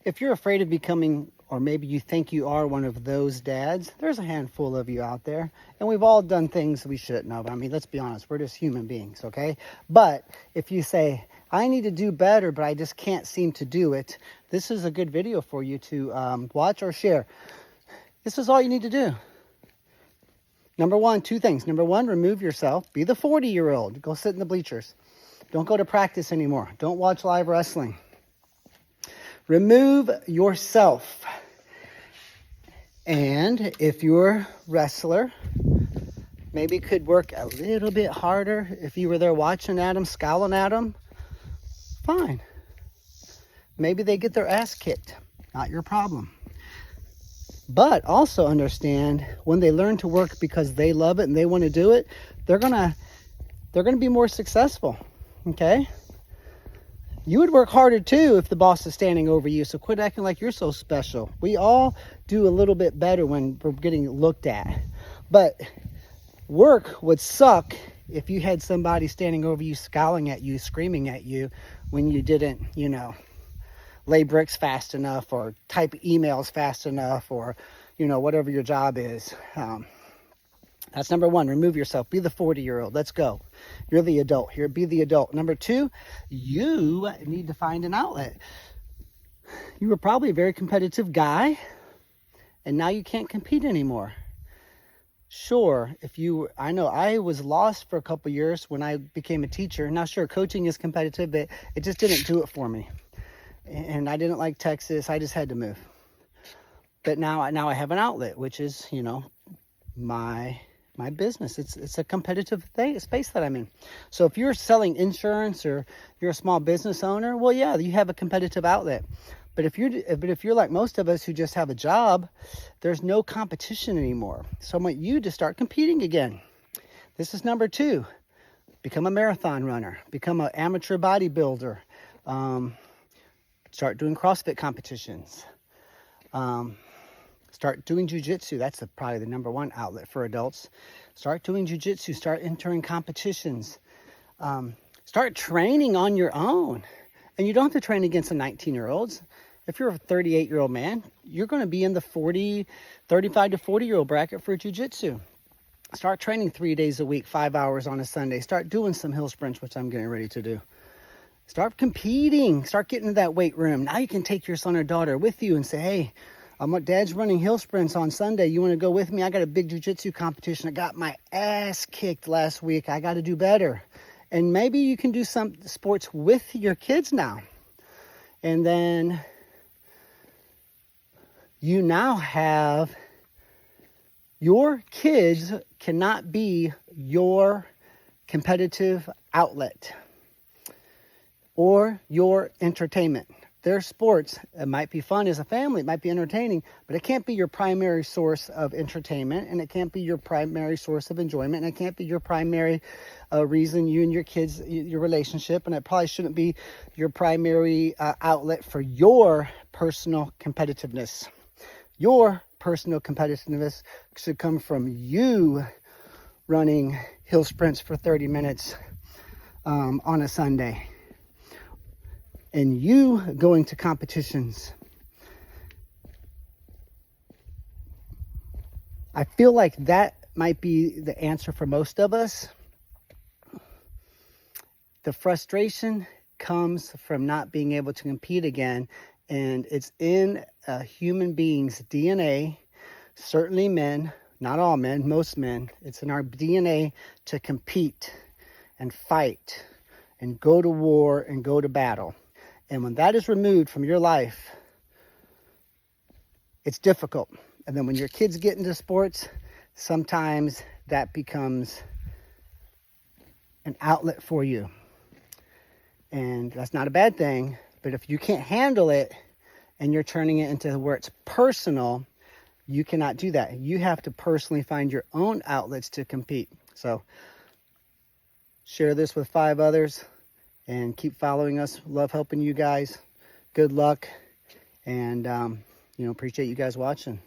if you're afraid of becoming, or maybe you think you are one of those dads, there's a handful of you out there. And we've all done things we shouldn't have. I mean, let's be honest, we're just human beings, okay? But if you say, I need to do better, but I just can't seem to do it, this is a good video for you to watch or share. This is all you need to do. Number one, two things. Number one, remove yourself. Be the 40-year-old. Go sit in the bleachers. Don't go to practice anymore. Don't watch live wrestling. Remove yourself. And if you're a wrestler, maybe could work a little bit harder. If you were there watching at them, scowling at them, fine. Maybe they get their ass kicked. Not your problem. But also understand, when they learn to work because they love it and they want to do it, they're gonna be more successful. Okay? You would work harder too if the boss is standing over you, so quit acting like you're so special. We all do a little bit better when we're getting looked at. But work would suck if you had somebody standing over you, scowling at you, screaming at you when you didn't, lay bricks fast enough or type emails fast enough, or, whatever your job is. That's number one. Remove yourself. Be the 40-year-old. Let's go. You're the adult here. Be the adult. Number two, you need to find an outlet. You were probably a very competitive guy, and now you can't compete anymore. Sure, I know I was lost for a couple years when I became a teacher. Now, sure, coaching is competitive, but it just didn't do it for me. And I didn't like Texas. I just had to move. But now I have an outlet, which is, my business. It's a competitive space that I'm in. So if you're selling insurance or you're a small business owner, well, yeah, you have a competitive outlet. But if you're like most of us who just have a job, there's no competition anymore. So I want you to start competing again. This is number two. Become a marathon runner. Become an amateur bodybuilder. Start doing CrossFit competitions. Start doing jiu-jitsu. That's probably the number one outlet for adults. Start doing jiu-jitsu. Start entering competitions. Start training on your own. And you don't have to train against the 19-year-olds. If you're a 38-year-old man, you're going to be in the 35 to 40-year-old bracket for jiu-jitsu. Start training 3 days a week, 5 hours on a Sunday. Start doing some hill sprints, which I'm getting ready to do. Start competing. Start getting to that weight room. Now you can take your son or daughter with you and say, hey, Dad's running hill sprints on Sunday. You want to go with me? I got a big jiu-jitsu competition. I got my ass kicked last week. I got to do better. And maybe you can do some sports with your kids now. And then you now have, your kids cannot be your competitive outlet or your entertainment. Their sports, it might be fun as a family, it might be entertaining, but it can't be your primary source of entertainment, and it can't be your primary source of enjoyment, and it can't be your primary reason you and your kids, your relationship, and it probably shouldn't be your primary outlet for your personal competitiveness. Your personal competitiveness should come from you running hill sprints for 30 minutes on a Sunday. And you going to competitions. I feel like that might be the answer for most of us. The frustration comes from not being able to compete again, and it's in a human being's DNA, certainly men, not all men, most men. It's in our DNA to compete and fight and go to war and go to battle. And when that is removed from your life, it's difficult. And then when your kids get into sports, sometimes that becomes an outlet for you. And that's not a bad thing. But if you can't handle it and you're turning it into where it's personal, you cannot do that. You have to personally find your own outlets to compete. So share this with 5 others. And keep following us. Love helping you guys. Good luck. And, appreciate you guys watching.